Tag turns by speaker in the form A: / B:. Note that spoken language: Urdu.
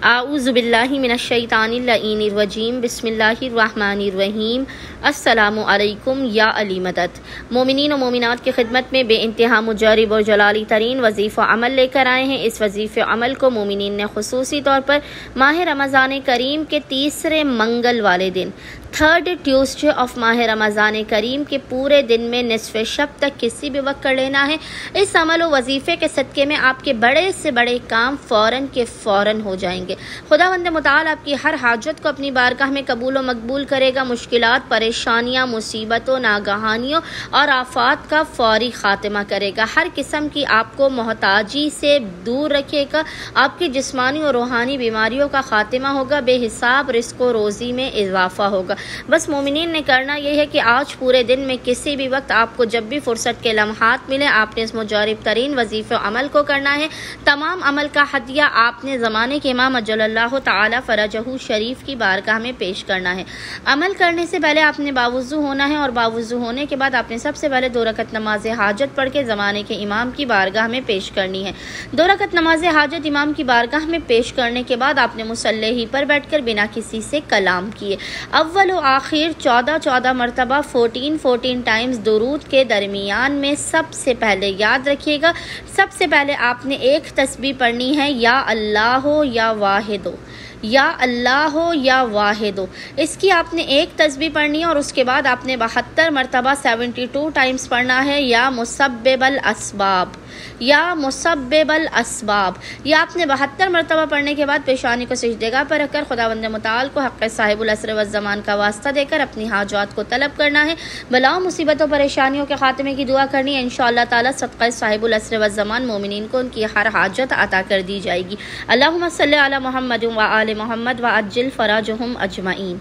A: اعوذ باللہ من الشیطان اللعین الرجیم بسم اللہ الرحمن الرحیم السلام علیکم یا علی مدد۔ مومنین و مومنات کی خدمت میں بے انتہا مجرب اور جلالی ترین وظیفہ عمل لے کر آئے ہیں۔ اس وظیفہ عمل کو مومنین نے خصوصی طور پر ماہ رمضان کریم کے تیسرے منگل والے دن تھرڈ ٹیوزڈے آف ماہ رمضان کریم کے پورے دن میں نصف شب تک کسی بھی وقت کر لینا ہے۔ اس عمل و وظیفے کے صدقے میں آپ کے بڑے سے بڑے کام فوراً کے فوراً ہو جائیں گے۔ خداوند متعال آپ کی ہر حاجت کو اپنی بارگاہ میں قبول و مقبول کرے گا۔ مشکلات، پریشانیاں، مصیبتوں، ناگہانیوں اور آفات کا فوری خاتمہ کرے گا۔ ہر قسم کی آپ کو محتاجی سے دور رکھے گا۔ آپ کی جسمانی اور روحانی بیماریوں کا خاتمہ ہوگا۔ بے حساب رزق و روزی میں اضافہ ہوگا۔ بس مومنین نے کرنا یہ ہے کہ آج پورے دن میں کسی بھی وقت آپ کو جب بھی فرصت کے لمحات ملے، آپ نے اس مجرب ترین وظیفہ عمل کو کرنا ہے۔ تمام عمل کا ہدیہ آپ نے زمانے کے امام اجل اللہ تعالی فرجہ شریف کی بارگاہ میں پیش کرنا ہے۔ عمل کرنے سے پہلے آپ نے باوضو ہونا ہے، اور باوضو ہونے کے بعد آپ نے سب سے پہلے 2 رکعت نماز حاجت پڑھ کے زمانے کے امام کی بارگاہ میں پیش کرنی ہے۔ 2 رکعت نماز حاجت امام کی بارگاہ میں پیش کرنے کے بعد آپ نے مصلی پر بیٹھ کر بنا کسی سے کلام کیے اول و آخر 14 مرتبہ 14 ٹائمز درود کے درمیان میں سب سے پہلے یاد رکھیے گا، سب سے پہلے آپ نے ایک تسبیح پڑھنی ہے، یا اللہ یا واحد یا اللہ یا واحد۔ اس کی آپ نے ایک تسبیح پڑھنی ہے، اور اس کے بعد آپ نے 72 مرتبہ 72 ٹائمز پڑھنا ہے، یا مسبب الاسباب یا مسبب الاسباب۔ یہ آپ نے 72 مرتبہ پڑھنے کے بعد پیشانی کو سجدہ پر رکھ کر خداوند متعال کو حق صاحب العصر والزمان کا واسطہ دے کر اپنی حاجات کو طلب کرنا ہے۔ بلاؤں، مصیبتوں، پریشانیوں کے خاتمے کی دعا کرنی ہے۔ انشاءاللہ تعالی صدقہ صاحب العصر والزمان مومنین کو ان کی ہر حاجت عطا کر دی جائے گی۔ اللہم صلی علی محمد و آل محمد وعجل فرجہم اجمعین۔